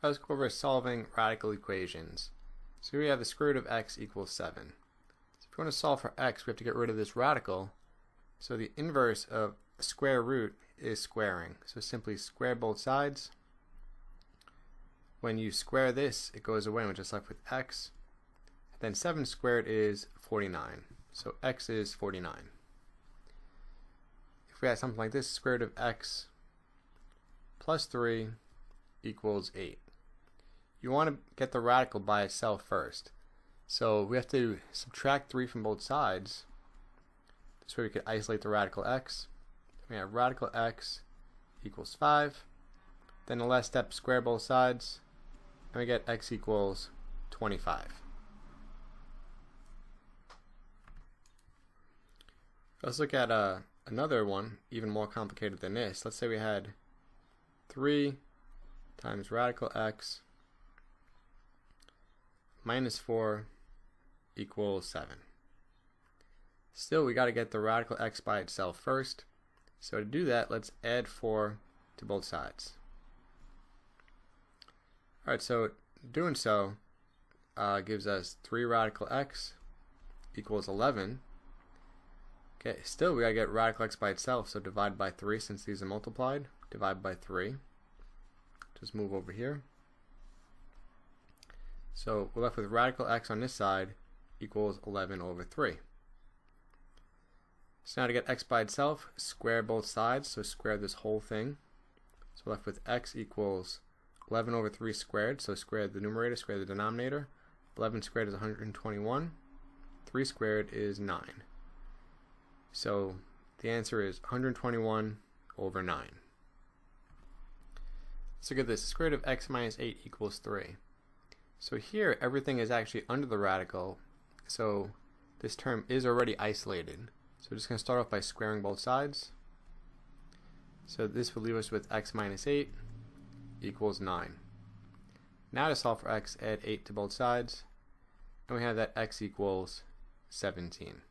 Let's go over solving radical equations. So here we have the square root of x equals 7. So if we want to solve for x, we have to get rid of this radical. So the inverse of a square root is squaring. So simply square both sides. When you square this, it goes away and we're just left with x. Then 7 squared is 49. So x is 49. If we had something like this, square root of x plus 3 equals 8. You want to get the radical by itself first. So we have to subtract 3 from both sides. This way we could isolate the radical x. We have radical x equals 5. Then the last step, square both sides, and we get x equals 25. Let's look at another one, even more complicated than this. Let's say we had 3 times radical x minus 4 equals 7. Still, we got to get the radical x by itself first. So to do that, let's add 4 to both sides. Alright, so doing so gives us 3 radical x equals 11. Okay, still we got to get radical x by itself, so divide by 3 since these are multiplied. Divide by 3. Just move over here. So we're left with radical x on this side equals 11 over 3. So now to get x by itself, square both sides, so square this whole thing. So we're left with x equals 11 over 3 squared, so square the numerator, square the denominator. 11 squared is 121. 3 squared is 9. So the answer is 121 over 9. Let's look at this. The square root of x minus 8 equals 3. So here everything is actually under the radical, so this term is already isolated. So we're just going to start off by squaring both sides. So this will leave us with x minus 8 equals 9. Now to solve for x, add 8 to both sides, and we have that x equals 17.